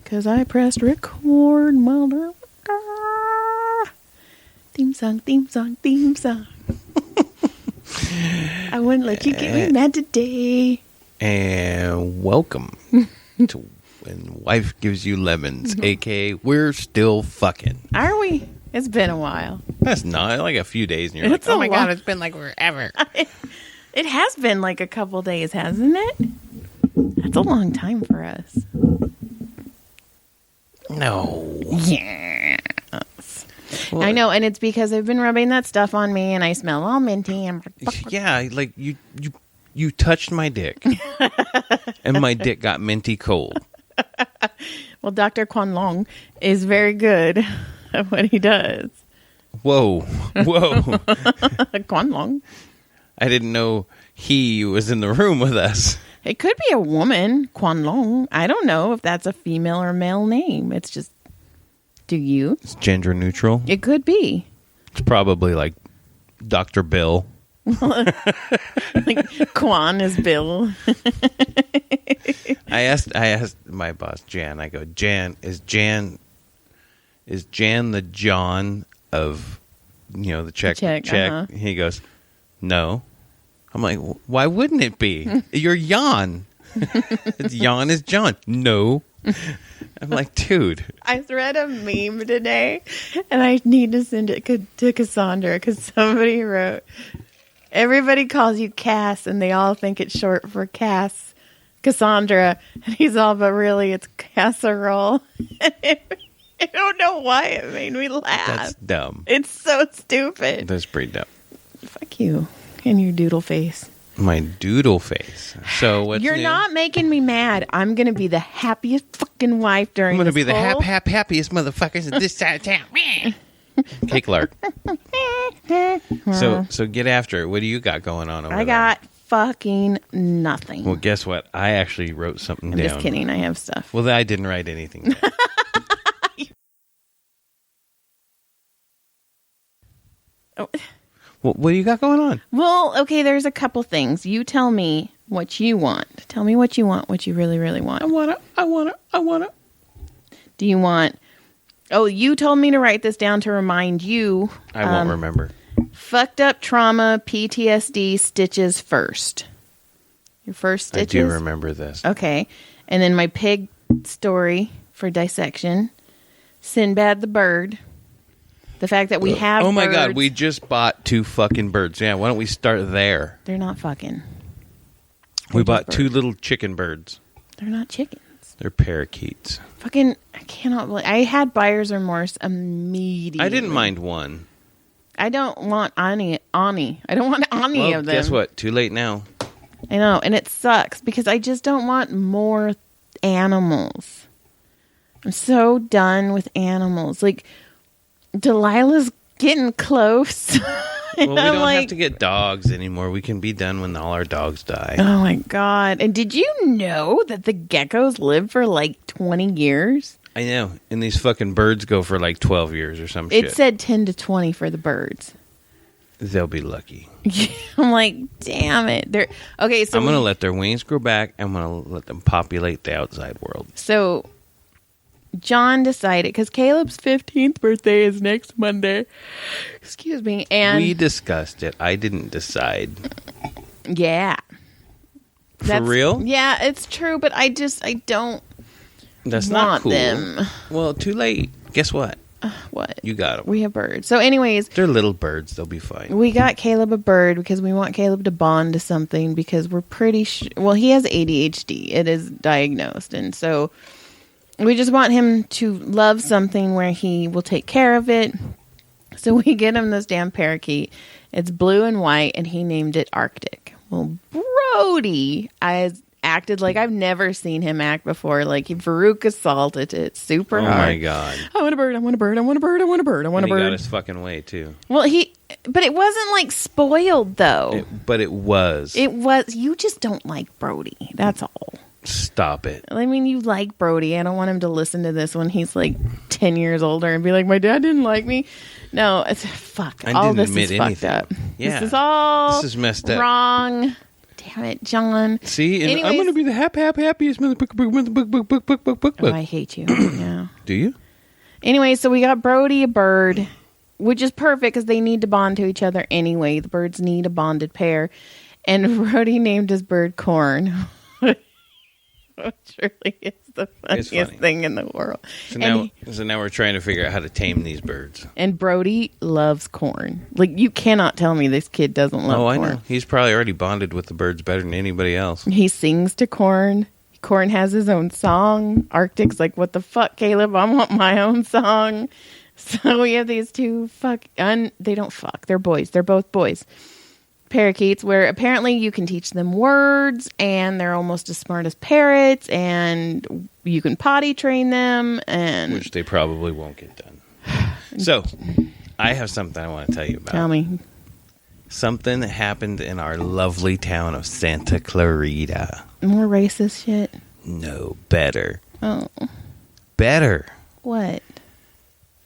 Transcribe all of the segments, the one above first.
Because I pressed record, mother. Theme song, theme song, theme song. I wouldn't let you get me mad today. And welcome to When Wife Gives You Lemons, a.k.a. We're Still Fucking. Are we? It's been a while. That's not like a few days, and you're It's like, oh my long. God, it's been like forever. It has been like a couple days, hasn't it? That's a long time for us. No. Yes. Well, I know, and it's because I've been rubbing that stuff on me, and I smell all minty. And yeah, like you touched my dick, and my dick got minty cold. Well, Dr. Quan Long is very good at what he does. Whoa. Quan Long. I didn't know he was in the room with us. It could be a woman, Quan Long. I don't know if that's a female or male name. It's just, do you? It's gender neutral. It could be. It's probably like Dr. Bill. Like Quan is Bill. I asked my boss, Jan, I go, Jan is Jan the John of, the Czech? Uh-huh. He goes, no. I'm like, why wouldn't it be? You're Jan. Jan is John. No. I'm like, dude. I read a meme today, and I need to send it to Cassandra because somebody wrote, everybody calls you Cass, and they all think it's short for Cassandra. And he's all, but really, it's casserole. I don't know why it made me laugh. That's dumb. It's so stupid. That's pretty dumb. Fuck you and your doodle face. My doodle face. So what's You're new? not making me mad. I'm going to be the happiest fucking wife during I'm going to be the whole... happiest motherfuckers in this side of town. Cake Lark. So get after it. What do you got going on over there? I got fucking nothing. Well, guess what? I actually wrote something down. I'm just kidding. I have stuff. Well, I didn't write anything down. Oh. Well, what do you got going on? Well, okay, there's a couple things. You tell me what you want. Tell me what you want, what you really, really want. I wanna. Do you want... Oh, you told me to write this down to remind you. I won't remember. Fucked up trauma, PTSD, stitches first. Your first stitches? I do remember this. Okay. And then my pig story for dissection. Sinbad the bird. The fact that we have Oh my birds. God, we just bought 2 fucking birds. Yeah, why don't we start there? They're not fucking. We bought just 2 birds. little chicken birds. They're not chickens. They're parakeets. Fucking, I cannot believe. I had buyer's remorse immediately. I didn't mind one. I don't want Ani. I don't want any of them. Guess what? Too late now. I know, and it sucks because I just don't want more animals. I'm so done with animals. Like, Delilah's getting close. Well, we don't have to get dogs anymore. We can be done when all our dogs die. Oh my God. And did you know that the geckos live for like 20 years? I know. And these fucking birds go for like 12 years or some shit. It said 10 to 20 for the birds. They'll be lucky. I'm like, damn it. They're okay. So I'm going to let their wings grow back. I'm going to let them populate the outside world. So John decided, because Caleb's 15th birthday is next Monday. Excuse me. And we discussed it. I didn't decide. Yeah. For real? Yeah, it's true, but I don't That's want not cool. them. Well, too late. Guess what? What? You got them. We have birds. So anyways, They're little birds. They'll be fine. we got Caleb a bird because we want Caleb to bond to something because we're pretty well, he has ADHD. It is diagnosed. And so we just want him to love something where he will take care of it. So we get him this damn parakeet. It's blue and white, and he named it Arctic. Well, Brody acted like I've never seen him act before. Like Farouk assaulted it super hard. Oh my God. I want a bird. I want a bird. I want a bird. I want a bird. I want a And he got bird. his fucking way too. Well, but it wasn't like spoiled though. But it was. It was. You just don't like Brody. That's all. Stop it. I mean, you like Brody. I don't want him to listen to this when he's like 10 years older and be like, my dad didn't like me. No, it's fuck. I all didn't this admit is anything. fucked up. Yeah. This is all This is messed up. wrong. damn it, John. See, and I'm going to be the happiest book. Oh, I hate you. Yeah. Do you? Anyway, so we got Brody a bird, which is perfect because they need to bond to each other anyway. The birds need a bonded pair. And Brody named his bird Corn. Which really is the funniest thing in the world. So now we're trying to figure out how to tame these birds. And Brody loves corn. Like, you cannot tell me this kid doesn't love corn. Oh, I know. He's probably already bonded with the birds better than anybody else. He sings to Corn. Corn has his own song. Arctic's like, what the fuck, Caleb? I want my own song. So we have these two they don't fuck. They're boys. They're both boys. Parakeets, where apparently you can teach them words and they're almost as smart as parrots and you can potty train them, and which they probably won't get done. So I have something I want to tell you about. Tell me. Something that happened in our lovely town of Santa Clarita. More racist shit? No, better. Oh. Better. What?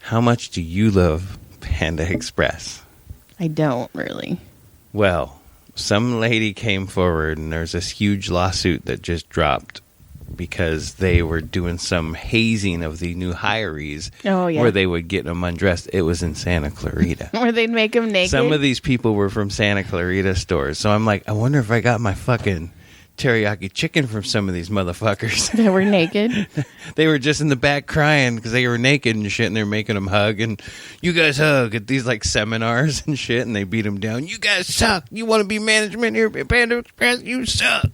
How much do you love Panda Express? I don't really. Well, some lady came forward and there's this huge lawsuit that just dropped because they were doing some hazing of the new hirees. Oh, yeah. Where they would get them undressed. It was in Santa Clarita. Where they'd make them naked? Some of these people were from Santa Clarita stores. So I'm like, I wonder if I got my fucking teriyaki chicken from some of these motherfuckers. They were naked? They were just in the back crying because they were naked and shit, and they're making them hug. And you guys hug at these like seminars and shit, and they beat them down. You guys suck. You want to be management here at Panda Express? You suck.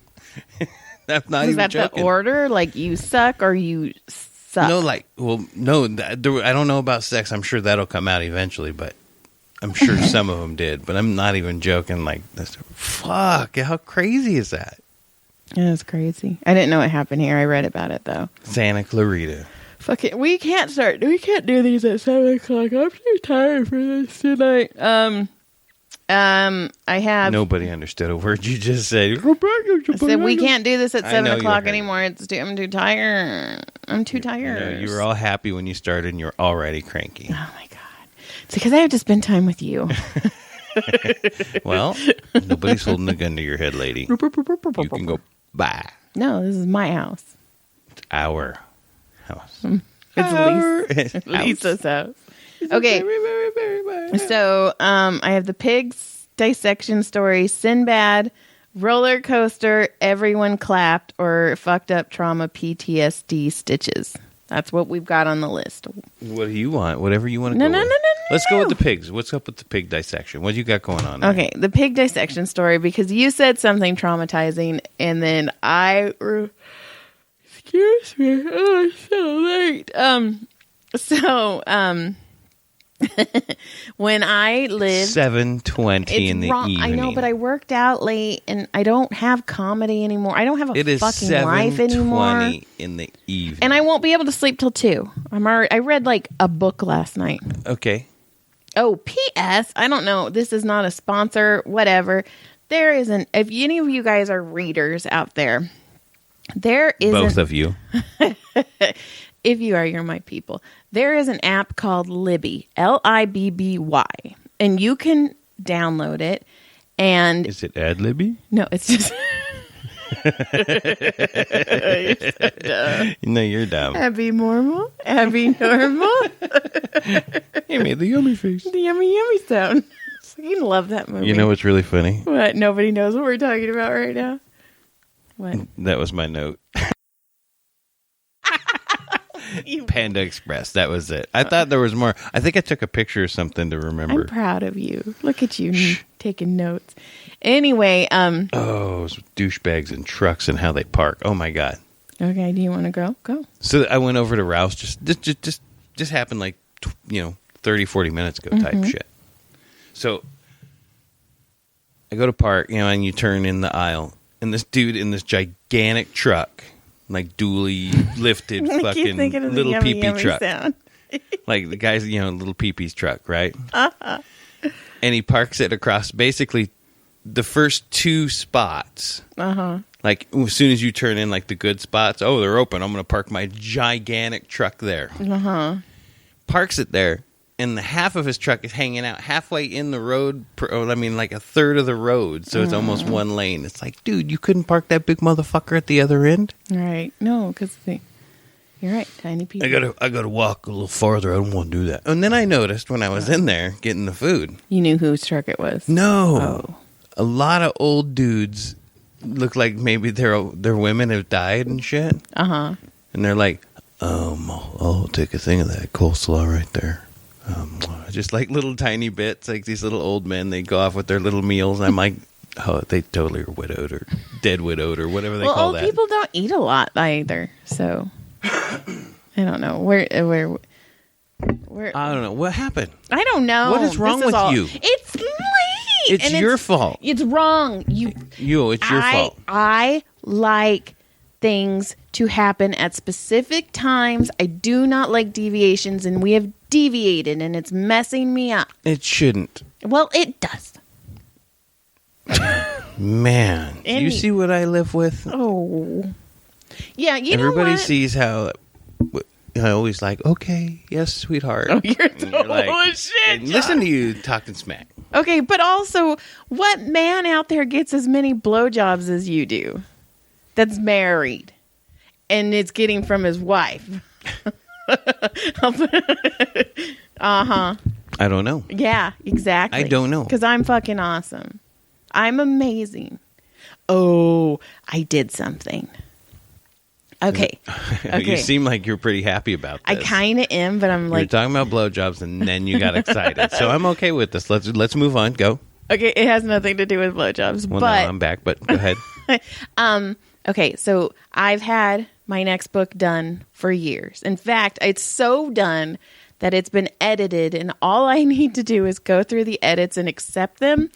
That's not even joking. Is that the order? Like, you suck or you suck? No, I don't know about sex. I'm sure that'll come out eventually, but I'm sure some of them did. But I'm not even joking. Like, fuck, how crazy is that? Yeah, it's crazy. I didn't know it happened here. I read about it, though. Santa Clarita. Fuck it. We can't do these at 7 o'clock. I'm too tired for this tonight. I have... Nobody understood a word you just said. I said, we can't do this at 7 o'clock anymore. I'm too tired. I'm too tired. You were all happy when you started, and you're already cranky. Oh, my God. It's because I have to spend time with you. Well, nobody's holding a gun to your head, lady. You can go, bye. No, this is my house. It's our house. It's Lisa's house. Okay. So, I have the pigs dissection story, Sinbad, roller coaster, everyone clapped, or fucked up trauma PTSD stitches. That's what we've got on the list. What do you want? Whatever you want to go with. No. Let's go with the pigs. What's up with the pig dissection? What do you got going on there? Okay, the pig dissection story, because you said something traumatizing, and then excuse me, oh, it's so late. When I lived 7:20 in the evening. I know, but I worked out late and I don't have comedy anymore. I don't have a fucking life anymore. It is 7:20 in the evening. And I won't be able to sleep till 2. I read like a book last night. Okay. Oh, P.S. I don't know. This is not a sponsor, whatever. There isn't, if any of you guys are readers out there, there isn't. Both of you. If you are, you're my people. There is an app called Libby, Libby, and you can download it. And is it Ad Libby? No, it's just. You're so dumb. No, you're dumb. Abby normal. You made the yummy face. The yummy sound. You love that movie. You know what's really funny? What? Nobody knows what we're talking about right now. What? That was my note. Panda Express. That was it. I thought there was more. I think I took a picture or something to remember. I'm proud of you. Look at you taking notes. Anyway, douchebags and trucks and how they park. Oh my God. Okay, do you want to go? Go. So I went over to Rouse. Just happened like 30, 40 minutes ago type shit. So I go to park, and you turn in the aisle, and this dude in this gigantic truck. Like dually lifted fucking little pee-pee truck. Like the guy's, little pee-pee's truck, right? Uh-huh. And he parks it across basically the first 2 spots. Uh-huh. Like as soon as you turn in like the good spots, they're open. I'm going to park my gigantic truck there. Uh-huh. Parks it there. and the half of his truck is hanging out halfway in the road. Like a third of the road, so it's almost one lane. It's like, dude, you couldn't park that big motherfucker at the other end. Right? No, because you're right. Tiny people. I gotta walk a little farther. I don't want to do that. And then I noticed when I was in there getting the food, you knew whose truck it was. No, a lot of old dudes look like maybe their women have died and shit. And they're like, I'll take a thing of that coleslaw right there. Just like little tiny bits, like these little old men, they go off with their little meals. And I'm like, oh, they totally are widowed or dead widowed or whatever they call that. Well, old people don't eat a lot either, so I don't know where. I don't know what happened. I don't know. What is wrong with you? It's late. It's your fault. It's wrong. It's your fault. I like things to happen at specific times. I do not like deviations, and we have deviated, and it's messing me up. It shouldn't. Well, it does. Man, do you see what I live with? Oh. Yeah, you know what? Everybody sees how I always like, okay, yes, sweetheart. Oh, you're like, shit. Listen to you talking smack. Okay, but also, what man out there gets as many blowjobs as you do? That's married, and it's getting from his wife. I don't know. Yeah, exactly. I don't know. Because I'm fucking awesome. I'm amazing. Oh, I did something. Okay. You seem like you're pretty happy about this. I kind of am, but I'm like... You're talking about blowjobs, and then you got excited. So I'm okay with this. Let's move on. Go. Okay, it has nothing to do with blowjobs, well, but... no, I'm back, but go ahead. Okay, so I've had my next book done for years. In fact, it's so done that it's been edited, and all I need to do is go through the edits and accept them.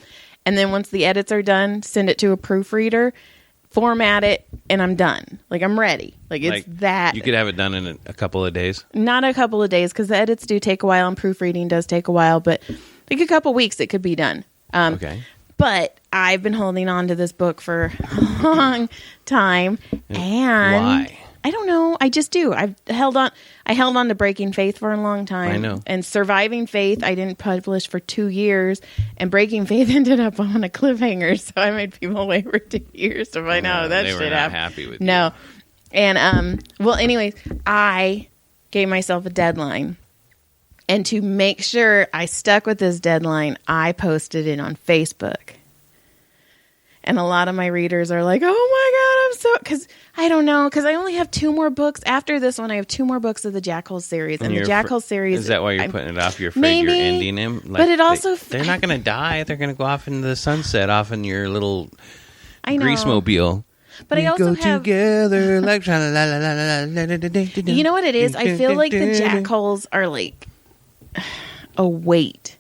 And then once the edits are done, send it to a proofreader, format it, and I'm done. Like, I'm ready. It's that. You could have it done in a couple of days? Not a couple of days, because the edits do take a while, and proofreading does take a while, but like a couple weeks it could be done. Okay. But I've been holding on to this book for a long time. And why? I don't know. I just do. I held on to Breaking Faith for a long time. I know. And Surviving Faith, I didn't publish for 2 years. And Breaking Faith ended up on a cliffhanger. So I made people wait for 2 years to find out that shit happened. They were not happy with you. No. And, well, anyways, I gave myself a deadline. And to make sure I stuck with this deadline, I posted it on Facebook. And a lot of my readers are like, oh my God, I'm so... Because I don't know, because I only have 2 more books. After this one, I have 2 more books of the Jackhole series. And the Jackhole series... Is that why you're putting it off? You're afraid you're ending him? But it also... They're not going to die. They're going to go off into the sunset, off in your little grease-mobile. But I also have... together like... You know what it is? I feel like the Jackholes are like a weight.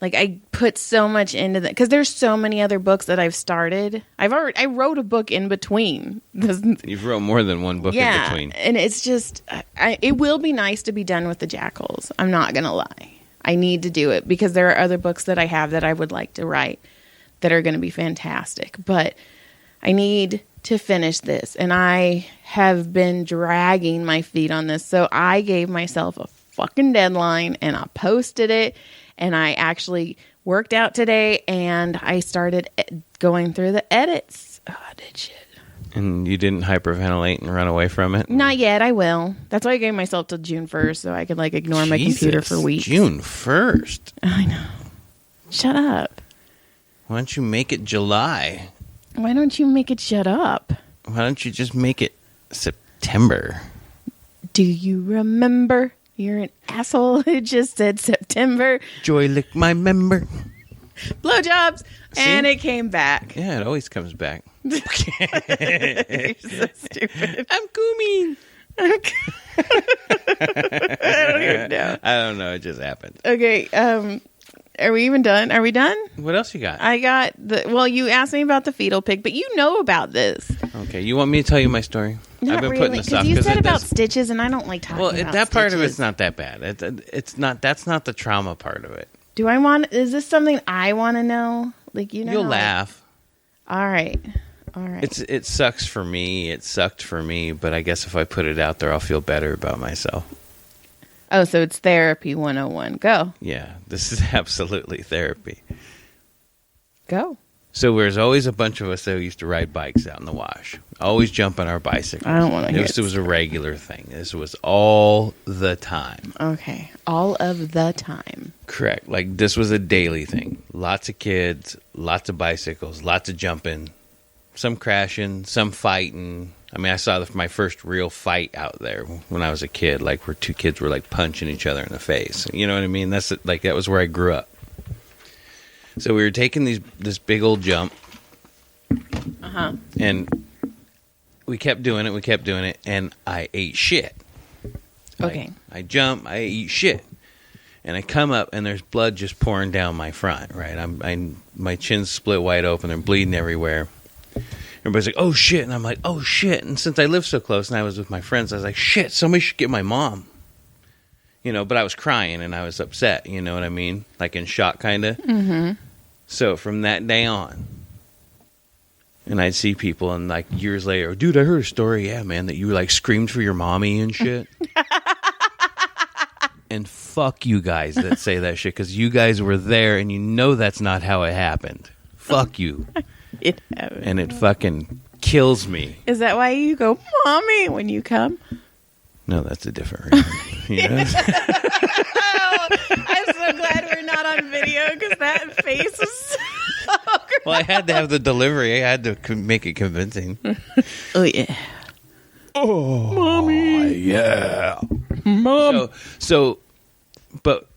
Like, I put so much into that because there's so many other books that I've started. I wrote a book in between. You've wrote more than one book in between. And it's just, it will be nice to be done with the Jackholes. I'm not going to lie. I need to do it because there are other books that I have that I would like to write that are going to be fantastic. But I need to finish this. And I have been dragging my feet on this. So I gave myself a fucking deadline and I posted it. And I actually worked out today, and I started going through the edits. Oh, I did shit. And you didn't hyperventilate and run away from it? Not yet. I will. That's why I gave myself till June 1st, so I could ignore my computer for weeks. June 1st? I know. Shut up. Why don't you make it July? Why don't you make it shut up? Why don't you just make it September? Do you remember? You're an asshole who just said September. Joy lick my member. Blowjobs. And it came back. Yeah, it always comes back. You're so stupid. I'm coming. I don't even know. I don't know. It just happened. Okay. Are we even done? Are we done? What else you got? I got you asked me about the fetal pig, but you know about this. Okay. You want me to tell you my story? Not I've been really, putting this off. Because you said about stitches, and I don't like talking about stitches. Well, that part of it's not that bad. It's not. That's not the trauma part of it. Is this something I want to know? You'll laugh. All right. It sucks for me. It sucked for me, but I guess if I put it out there, I'll feel better about myself. Oh, so it's therapy 101. Go. Yeah, this is absolutely therapy. Go. So there's always a bunch of us that used to ride bikes out in the wash. Always jump on our bicycles. I don't want to hear This was a regular thing. This was all the time. Okay. All of the time. Correct. Like, this was a daily thing. Lots of kids, lots of bicycles, lots of jumping, some crashing, some fighting. I mean, I saw my first real fight out there when I was a kid, like where two kids were like punching each other in the face. You know what I mean? That was where I grew up. So we were taking this big old jump, and we kept doing it, and I ate shit. Okay. I jump, I eat shit, and I come up, and there's blood just pouring down my front. Right, my chin's split wide open, I'm bleeding everywhere. Everybody's like, "Oh shit," and I'm like, "Oh shit!" And since I live so close, and I was with my friends, I was like, "Shit, somebody should get my mom." You know, but I was crying and I was upset. You know what I mean? Like in shock, kind of. Mm-hmm. So from that day on, and I'd see people, and like years later, dude, I heard a story, yeah, man, that you like screamed for your mommy and shit. And fuck you guys that say that shit, because you guys were there and you know that's not how it happened. Fuck you. It happened. And it fucking kills me. Is that why you go, "Mommy," when you come? No, that's a different reason. You know? Oh, I'm so glad we're not on video, because that face was so gross. Well, I had to have the delivery. I had to make it convincing. Oh, yeah. Oh, Mommy. Yeah. Mom. But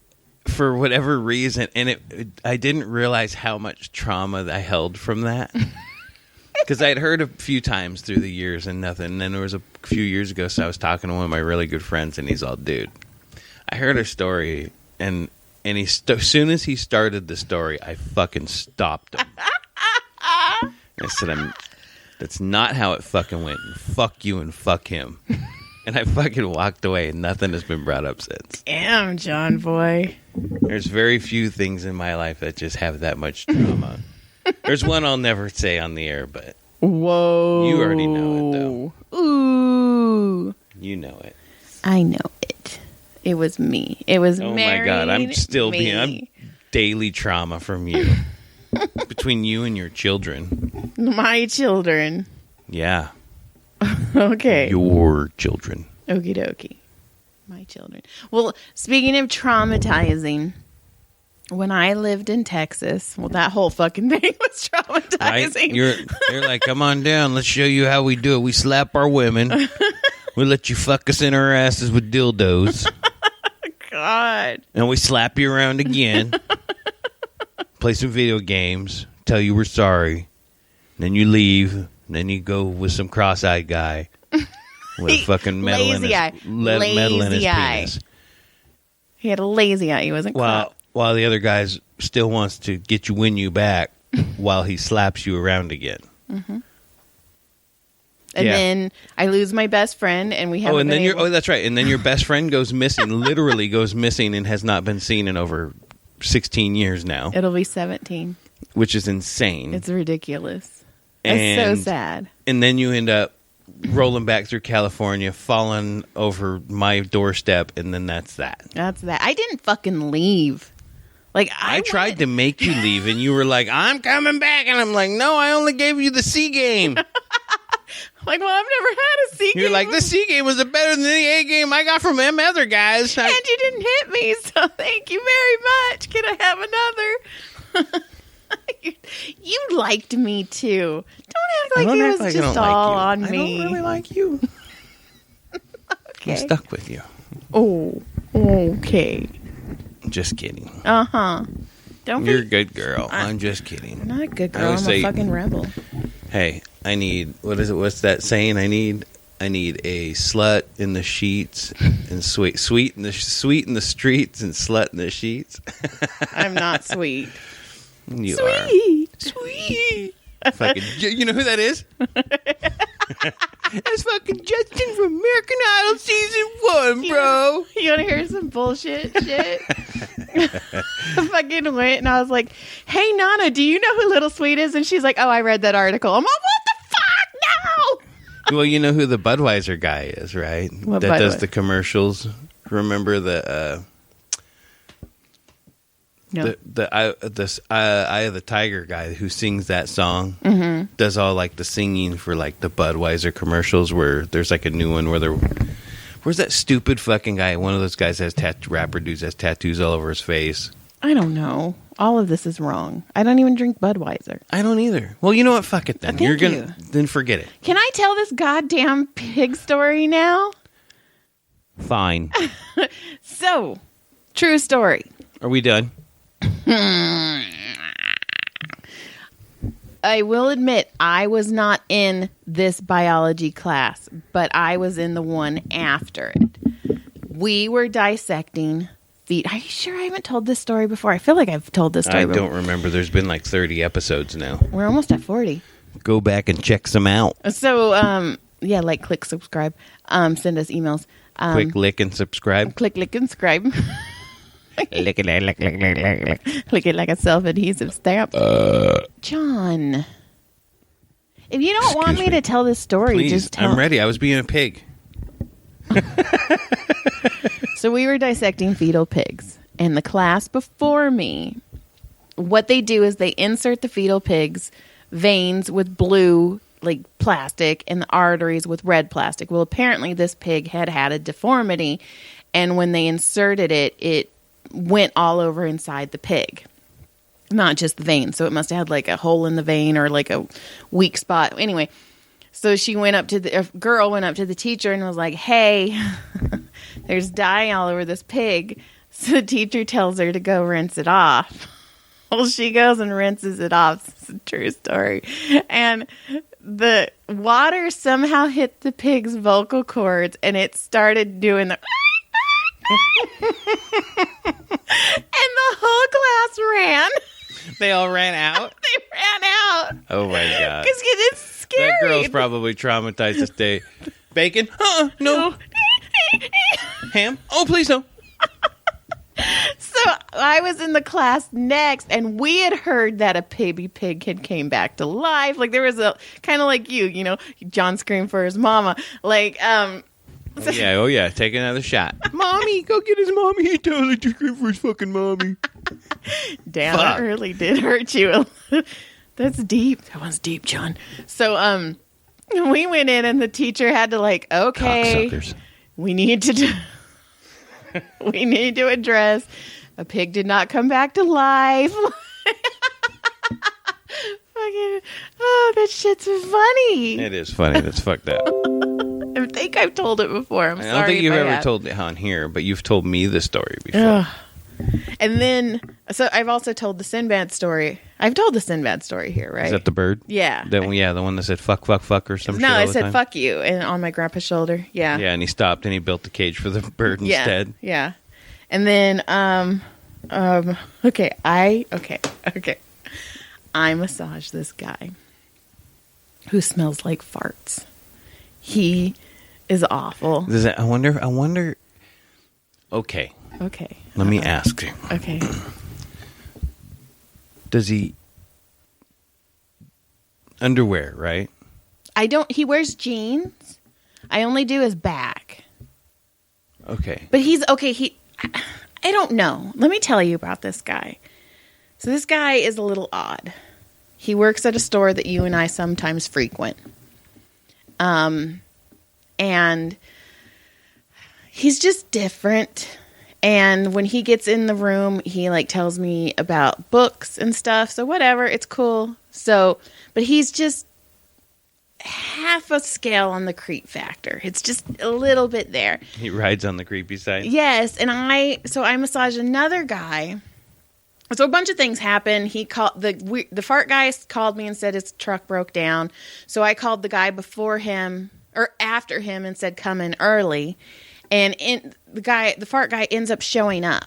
for whatever reason, and I didn't realize how much trauma I held from that. Because I had heard a few times through the years and nothing. And then there was a few years ago, so I was talking to one of my really good friends, and he's all, "Dude, I heard a story," and as soon as he started the story, I fucking stopped him. I said, "That's not how it fucking went. And fuck you and fuck him." And I fucking walked away, and nothing has been brought up since. Damn, John boy. There's very few things in my life that just have that much trauma. There's one I'll never say on the air, but whoa, you already know it, though. Ooh, You know it. I know it. It was me. It was Oh married my God, I'm still me. I'm daily trauma from you. Between you and your children. My children. Yeah. Okay. Your children. Okie dokie. My children. Well, speaking of traumatizing, when I lived in Texas, well, that whole fucking thing was traumatizing. Right? You're like, "Come on down. Let's show you how we do it. We slap our women. We let you fuck us in our asses with dildos. God. And we slap you around again. Play some video games. Tell you we're sorry. Then you leave. And then you go with some cross-eyed guy with a fucking metal in his penis. He had a lazy eye. He wasn't caught. While the other guy still wants to win you back while he slaps you around again. Mm-hmm. And then I lose my best friend, and we have. That's right. And then your best friend goes missing, literally goes missing, and has not been seen in over 16 years now. It'll be 17, which is insane. It's ridiculous. It's so sad. And then you end up rolling back through California, falling over my doorstep, and then that's that. That's that. I didn't fucking leave. Like I tried to make you leave, and you were like, "I'm coming back," and I'm like, "No, I only gave you the C game." Like, well, I've never had a C game. You're like, "The C game was better than the A game I got from them other guys." And you didn't hit me, so thank you very much. Can I have another? You liked me too. Don't act like it was just all on me. I don't really like you. Okay. I'm stuck with you. Oh, okay. Just kidding. Uh-huh. You're a good girl. I'm just kidding. I'm not a good girl. I'm a fucking rebel. Hey, I need, what is it? What's that saying? I need a slut in the sheets and sweet in the streets and slut in the sheets. I'm not sweet. You sweet. are. Sweet. Fucking, you know who that is? That's fucking Justin from American Idol Season 1, bro. You want to hear some bullshit shit? I fucking went and I was like, "Hey, Nana, do you know who Little Sweet is?" And she's like, "Oh, I read that article." I'm like, "What the fuck? No!" Well, you know who the Budweiser guy is, right? What that Budweiser? Does the commercials remember the No. the Eye of the Tiger guy who sings that song, does all like the singing for like the Budweiser commercials where there's like a new one where where's that stupid fucking guy? One of those guys has rapper dudes has tattoos all over his face. I don't know. All of this is wrong. I don't even drink Budweiser. I don't either. Well, you know what? Fuck it then. Then forget it. Can I tell this goddamn pig story now? Fine. So, true story. Are we done? I will admit I was not in this biology class, but I was in the one after it. We were dissecting feet. Are you sure I haven't told this story before? I feel like I've told this story before. I don't remember. There's been like 30 episodes now. We're almost at 40. Go back and check some out. So, yeah, like, click, subscribe. Send us emails. Click, lick, and subscribe. Click, lick, and subscribe. Lick it, lick like a self-adhesive stamp. John, if you don't want me to tell this story, Please, just tell. I'm ready. I was being a pig. So we were dissecting fetal pigs, and the class before me, what they do is they insert the fetal pig's veins with blue, like, plastic, and the arteries with red plastic. Well, apparently this pig had a deformity, and when they inserted it, it went all over inside the pig, not just the vein. So it must have had like a hole in the vein or like a weak spot. Anyway, so a girl went up to the teacher and was like, "Hey, there's dye all over this pig." So the teacher tells her to go rinse it off. Well, she goes and rinses it off. It's a true story. And the water somehow hit the pig's vocal cords and it started doing the and the whole class ran. They all ran out? They ran out. Oh, my God. Because it's scary. That girl's probably traumatized this day. Bacon? No. Ham? Oh, please no. So I was in the class next, and we had heard that a baby pig had came back to life. Like, there was a, kind of like you know, John screamed for his mama. Like, Oh yeah, take another shot. Mommy, go get his mommy. He totally just screamed for his fucking mommy. Damn, that really did hurt you. That's deep. That was deep, John. So, we went in and the teacher had to like, okay, we need to address a pig did not come back to life. Fucking, oh, that shit's funny. It is funny. That's fucked up. I think I've told it before. I don't think you've ever told it on here, but you've told me the story before. Ugh. And then, so I've also told the Sinbad story. I've told the Sinbad story here, right? Is that the bird? Yeah. The one that said fuck, fuck, fuck or some shit. No, all I the said time? fuck you and on my grandpa's shoulder. Yeah. Yeah, and he stopped and he built the cage for the bird instead. Yeah. And then, okay. I massage this guy who smells like farts. He is awful. I wonder. Okay. Okay. Let me ask you. Okay. Does he underwear, right? He wears jeans. I only do his back. Okay. But I don't know. Let me tell you about this guy. So this guy is a little odd. He works at a store that you and I sometimes frequent. And he's just different. And when he gets in the room, he like tells me about books and stuff. So whatever, it's cool. So, but he's just half a scale on the creep factor. It's just a little bit there. He rides on the creepy side. Yes, and I massaged another guy. So a bunch of things happened. He called the fart guy called me and said his truck broke down. So I called the guy before him or after him and said come in early. And the fart guy ends up showing up.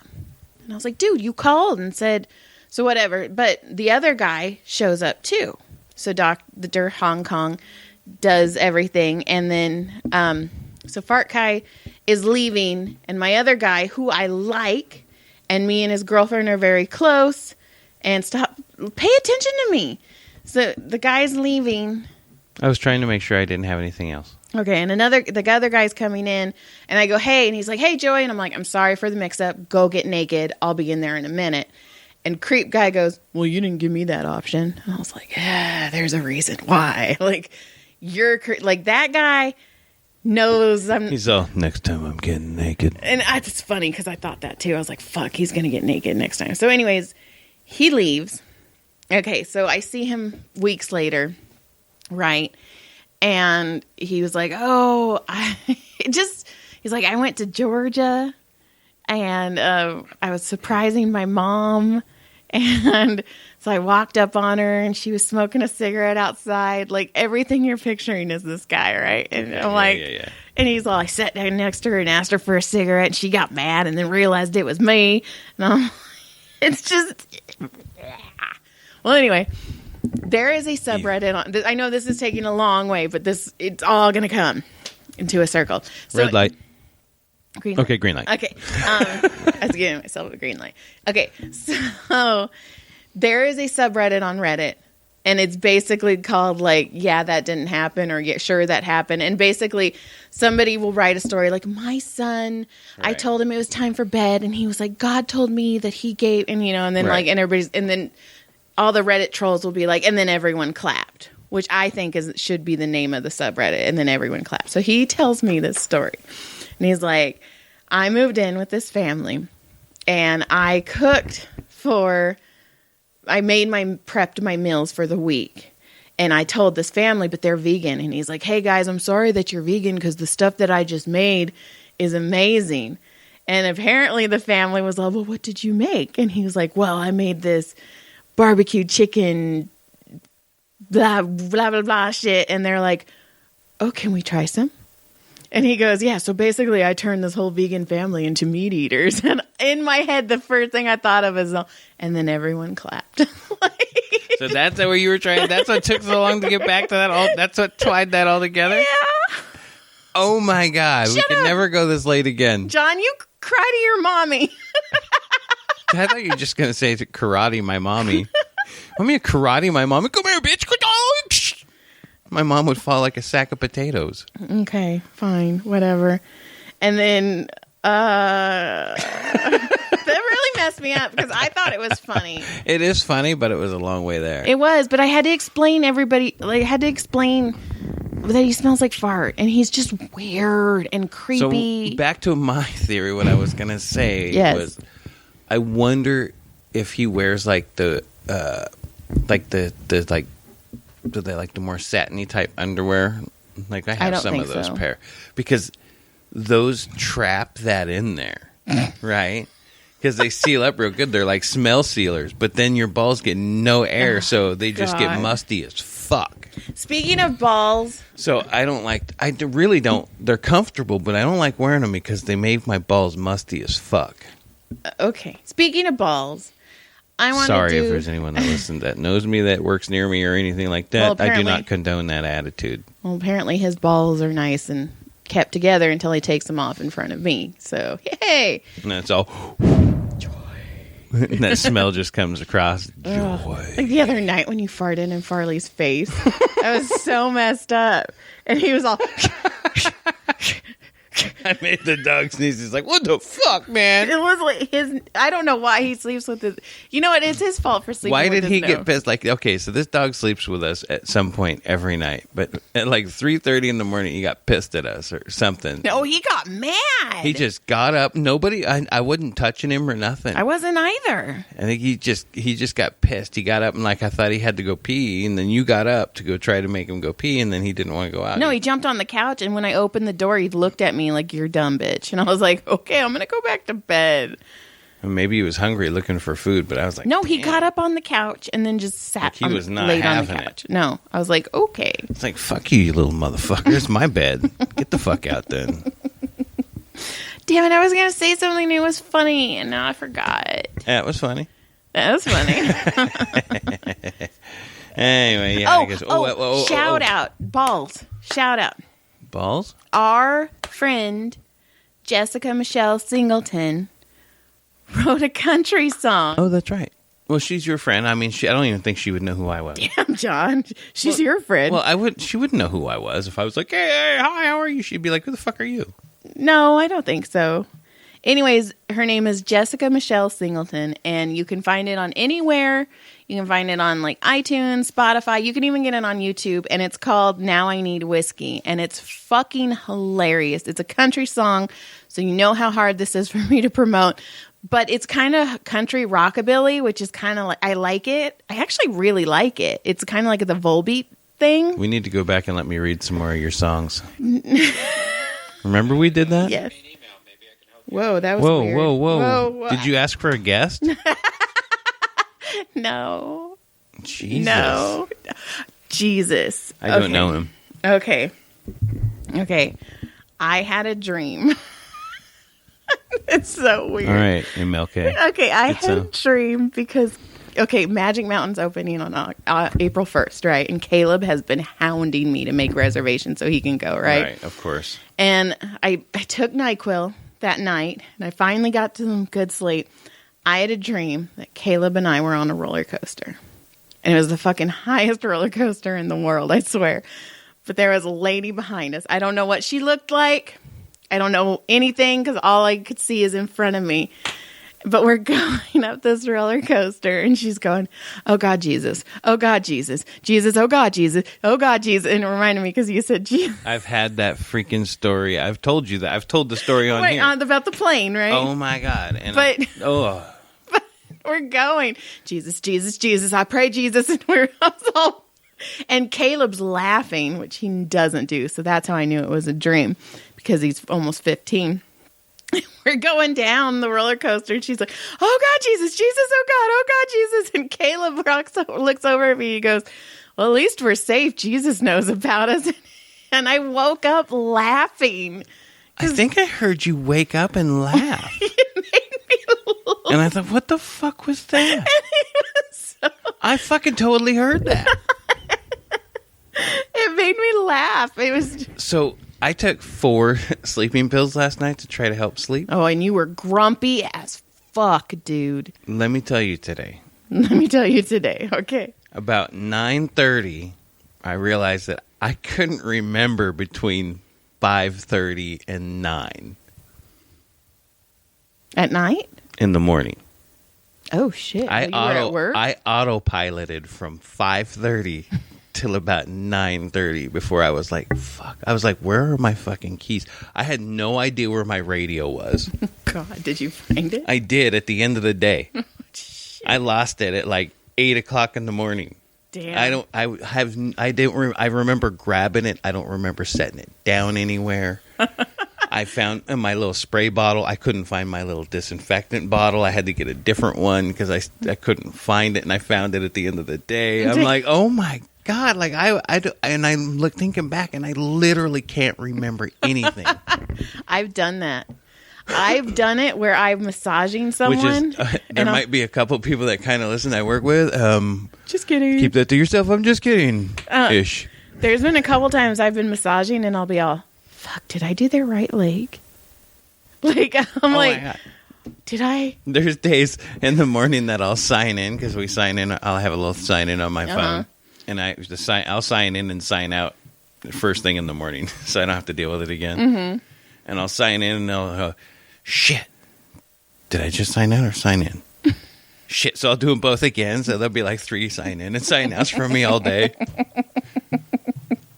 And I was like, dude, you called and said so whatever. But the other guy shows up too. So the Hong Kong does everything, and then so fart guy is leaving, and my other guy who I like. And me and his girlfriend are very close. And pay attention to me. So the guy's leaving. I was trying to make sure I didn't have anything else. Okay, and the other guy's coming in, and I go, hey, and he's like, hey, Joey, and I'm like, I'm sorry for the mix-up. Go get naked. I'll be in there in a minute. And creep guy goes, well, you didn't give me that option. And I was like, yeah, there's a reason why. Like, like that guy knows I'm. He's all, next time I'm getting naked. And it's funny because I thought that too. I was like, fuck, he's gonna get naked next time. So, anyways, he leaves. Okay, so I see him weeks later, right? And he was like, he's like, I went to Georgia and I was surprising my mom. And so I walked up on her and she was smoking a cigarette outside. Like everything you're picturing is this guy, right? And I'm like, and he's all, I sat down next to her and asked her for a cigarette. And she got mad and then realized it was me. And it's just, well, anyway. There is a subreddit on. I know this is taking a long way, but it's all going to come into a circle. So, red light. Green light. Okay, green light. Okay. I was giving myself a green light. Okay, so there is a subreddit on Reddit, and it's basically called like, yeah, that didn't happen, or yeah, sure, that happened. And basically, somebody will write a story like, my son, I told him it was time for bed, and he was like, God told me that he gave, and and then like, and everybody's, and then all the Reddit trolls will be like, and then everyone clapped, which I think should be the name of the subreddit, and then everyone clapped. So he tells me this story, and he's like, I moved in with this family, and I prepped my meals for the week, and I told this family, but they're vegan, and he's like, hey guys, I'm sorry that you're vegan, because the stuff that I just made is amazing. And apparently the family was like, well, what did you make? And he was like, well, I made this barbecue chicken, blah, blah, blah, blah shit. And they're like, oh, can we try some? And he goes, yeah, so basically I turned this whole vegan family into meat eaters. And in my head, the first thing I thought of is, and then everyone clapped. So that's where you were trying, that's what took so long to get back to that, that's what tied that all together? Yeah. Oh my God, we can never go this late again. John, you cry to your mommy. I thought you were just going to say karate my mommy. Want me to karate my mommy? Come here, bitch. My mom would fall like a sack of potatoes. Okay, fine, whatever. And then that really messed me up because I thought it was funny. It is funny, but it was a long way there. It was, but I had to explain that he smells like fart, and he's just weird and creepy. So back to my theory, what I was going to say was, I wonder if he wears like the more satiny type underwear. Like I have some of those pair, because those trap that in there, right? Because they seal up real good. They're like smell sealers, but then your balls get no air, so they just get musty as fuck. Speaking of balls, so I really don't. They're comfortable, but I don't like wearing them because they make my balls musty as fuck. Okay. Speaking of balls, I want to Sorry if there's anyone that listens that knows me that works near me or anything like that. Well, I do not condone that attitude. Well, apparently his balls are nice and kept together until he takes them off in front of me. So, yay! And that's all. Joy. And that smell just comes across. Joy. Like the other night when you farted in Farley's face. I was so messed up. And he was all... I made the dog sneeze. He's like, what the fuck, man? It was like I don't know why he sleeps with his... You know what? It's his fault for sleeping with his Why did he get pissed? Like, okay, so this dog sleeps with us at some point every night. But at like 3:30 in the morning, he got pissed at us or something. No, he got mad. He just got up. I wasn't touching him or nothing. I wasn't either. I think he just got pissed. He got up and like I thought he had to go pee. And then you got up to go try to make him go pee. And then he didn't want to go out. No, he jumped on the couch. And when I opened the door, he looked at me like, you're dumb, bitch. And I was like, okay, I'm going to go back to bed. And maybe he was hungry looking for food, but I was like, no, he got up on the couch and then just sat he was not laid on the having couch. No, I was like, okay. It's like, fuck you, you little motherfucker. It's my bed. Get the fuck out then. Damn it, I was going to say something that was funny, and now I forgot. Yeah, it was funny. That was funny. Anyway, yeah, I guess. Shout out. Balls. Shout out. Balls? Our friend, Jessica Michelle Singleton, wrote a country song. Oh, that's right. Well, she's your friend. I mean, I don't even think she would know who I was. Damn, John. She's your friend. Well, she wouldn't know who I was if I was like, hey, hi, how are you? She'd be like, who the fuck are you? No, I don't think so. Anyways, her name is Jessica Michelle Singleton, and you can find it on anywhere. You can find it on like iTunes, Spotify. You can even get it on YouTube, and it's called Now I Need Whiskey, and it's fucking hilarious. It's a country song, so you know how hard this is for me to promote. But it's kind of country rockabilly, which is kind of like, I like it. I actually really like it. It's kind of like the Volbeat thing. We need to go back and let me read some more of your songs. Remember we did that? Yes. Whoa, that was weird. Whoa. Did you ask for a guest? No. Jesus. No. Jesus. I don't know him. Okay. I had a dream. It's so weird. All right, MLK. Okay, I had a dream because, Magic Mountain's opening on April 1st, right? And Caleb has been hounding me to make reservations so he can go, right? Right, of course. And I took NyQuil that night, and I finally got to some good sleep. I had a dream that Caleb and I were on a roller coaster. And it was the fucking highest roller coaster in the world, I swear. But there was a lady behind us. I don't know what she looked like. I don't know anything because all I could see is in front of me. But we're going up this roller coaster, and she's going, oh, God, Jesus. Oh, God, Jesus. Jesus, oh, God, Jesus. Oh, God, Jesus. And it reminded me because you said Jesus. I've had that freaking story. I've told you that. I've told the story on here. About the plane, right? Oh, my God. And but we're going, Jesus, Jesus, Jesus. I pray, Jesus. And and Caleb's laughing, which he doesn't do. So that's how I knew it was a dream, because he's almost 15. We're going down the roller coaster, and she's like, oh, God, Jesus, Jesus, oh, God, Jesus. And Caleb looks over at me. He goes, well, at least we're safe. Jesus knows about us. And I woke up laughing. I think I heard you wake up and laugh. It made me laugh. And I thought, what the fuck was that? I fucking totally heard that. It made me laugh. It was so I took 4 sleeping pills last night to try to help sleep. Oh, and you were grumpy as fuck, dude. Let me tell you today. Okay. About 9:30, I realized that I couldn't remember between 5:30 and 9. At night? In the morning. Oh, shit. You were at work? I autopiloted from 5:30 till about 9:30 before I was like, fuck. I was like, where are my fucking keys? I had no idea where my radio was. God, did you find it? I did at the end of the day. Oh, shit. I lost it at like 8 o'clock in the morning. Damn. I remember grabbing it. I don't remember setting it down anywhere. I found in my little spray bottle. I couldn't find my little disinfectant bottle. I had to get a different one because I couldn't find it, and I found it at the end of the day. I'm like, oh my God, like I'm thinking back, and I literally can't remember anything. I've done that. I've done it where I'm massaging someone. Which is, there might be a couple people that kind of listen I work with. Just kidding. Keep that to yourself. I'm just kidding. Ish. There's been a couple times I've been massaging, and I'll be all, fuck, did I do their right leg? Like, did I? There's days in the morning that I'll sign in, because we sign in. I'll have a little sign in on my phone. And I'll sign in and sign out first thing in the morning, so I don't have to deal with it again. Mm-hmm. And I'll sign in, and I'll go, shit, did I just sign out or sign in? Shit, so I'll do them both again, so there'll be like 3 sign in and sign outs for me all day.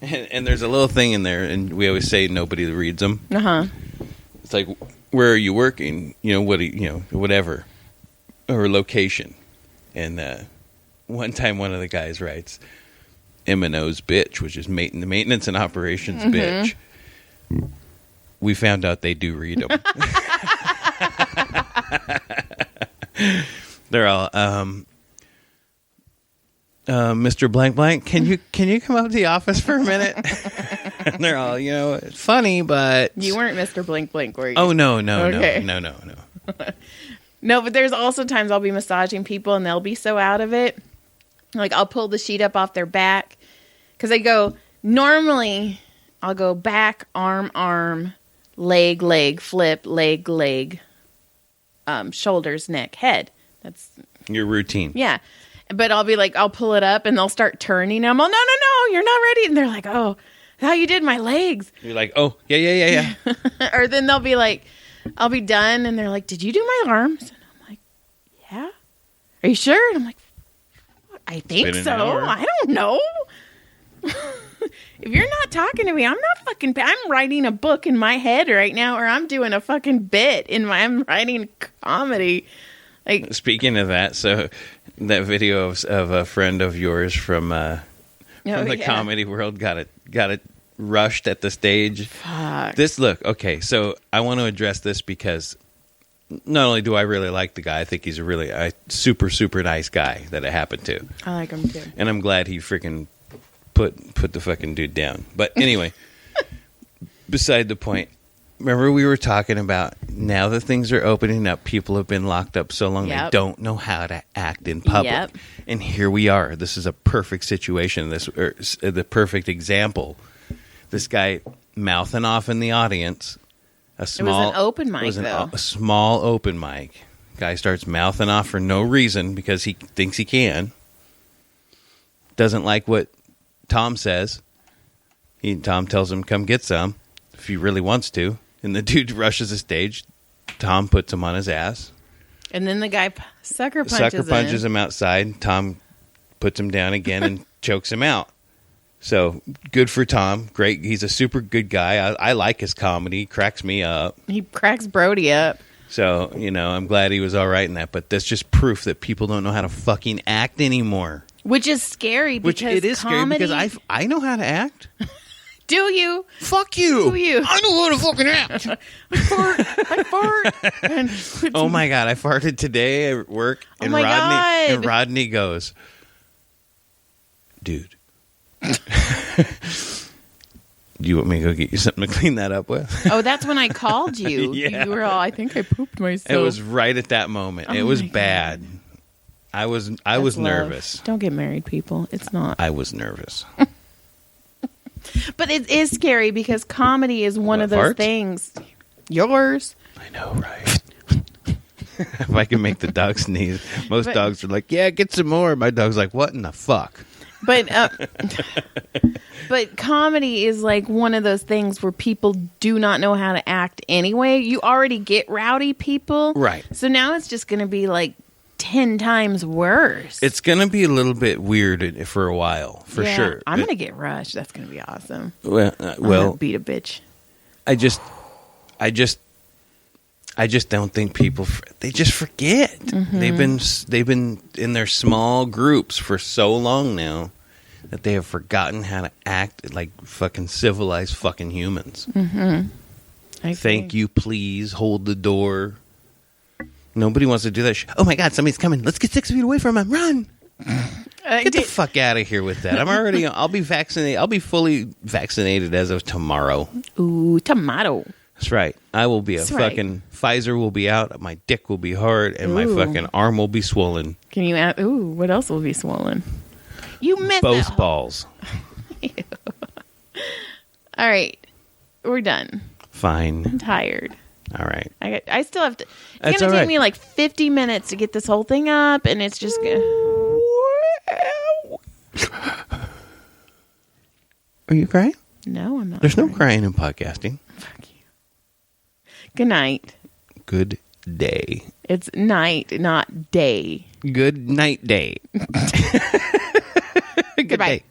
And there's a little thing in there, and we always say nobody reads them. It's like, where are you working? Whatever, or location. And one time, one of the guys writes, M&O's bitch, which is the maintenance and operations bitch. We found out they do read them. They're all, Mr. Blank Blank, can you come up to the office for a minute? And they're all, it's funny, but you weren't Mr. Blank Blank, were you? Oh no. No, but there's also times I'll be massaging people and they'll be so out of it. Like, I'll pull the sheet up off their back, because normally I'll go back, arm, leg, flip, leg, shoulders, neck, head. That's your routine. Yeah. But I'll be like, I'll pull it up and they'll start turning. I'm all, no, you're not ready. And they're like, oh, how you did my legs. You're like, oh, yeah. Or then they'll be like, I'll be done. And they're like, did you do my arms? And I'm like, yeah. Are you sure? And I'm like, I think so. I don't know. If you're not talking to me, I'm writing a book in my head right now, or I'm doing a fucking bit I'm writing comedy. Like, speaking of that, so that video of a friend of yours from the comedy world got it rushed at the stage. Fuck. Okay, so I want to address this because not only do I really like the guy, I think he's a super, super nice guy that it happened to. I like him too. And I'm glad he freaking put the fucking dude down. But anyway, beside the point. Remember we were talking about now that things are opening up, people have been locked up so long they don't know how to act in public. Yep. And here we are. This is a perfect situation. The perfect example. This guy mouthing off in the audience. It was an open mic, though. A small open mic. Guy starts mouthing off for no reason because he thinks he can. Doesn't like what Tom says. Tom tells him, come get some if he really wants to. And the dude rushes the stage. Tom puts him on his ass. And then the guy sucker punches him outside. Tom puts him down again and chokes him out. So, good for Tom. Great. He's a super good guy. I like his comedy. He cracks me up. He cracks Brody up. So, I'm glad he was all right in that. But that's just proof that people don't know how to fucking act anymore. Which is scary because it is comedy... scary because I know how to act. Do you? Fuck you. Do you? I know how to fucking act. I fart. Oh my God. I farted today at work. And Rodney goes, dude. Do you want me to go get you something to clean that up with? Oh, that's when I called you. Yeah. You were all, I think I pooped myself. It was right at that moment. It was bad. God. I was nervous. Don't get married, people. It's not. I was nervous. But it is scary because comedy is one of those things. Yours. I know, right? If I can make the dog sneeze. Most dogs are like, yeah, get some more. My dog's like, what in the fuck? But comedy is like one of those things where people do not know how to act anyway. You already get rowdy people. Right. So now it's just going to be like 10 times worse. It's going to be a little bit weird for a while, for sure. I'm going to get rushed. That's going to be awesome. Well, I'm gonna beat a bitch. I just don't think people. They just forget. Mm-hmm. They've been in their small groups for so long now that they have forgotten how to act like fucking civilized fucking humans. Mm-hmm. Thank you, please hold the door. Nobody wants to do that. Oh my God, somebody's coming. Let's get 6 feet away from him. Run. Get the fuck out of here with that. I'll be vaccinated. I'll be fully vaccinated as of tomorrow. Ooh, tomato. That's right. I will be Pfizer will be out. My dick will be hard and my fucking arm will be swollen. Can you add, what else will be swollen? You missed both balls. All right. We're done. Fine. I'm tired. All right. I still have to. It's going to take me like 50 minutes to get this whole thing up, and it's just going to. Are you crying? No, I'm not. There's no crying in podcasting. Fuck you. Good night. Good day. It's night, not day. Good night day. Goodbye. Day.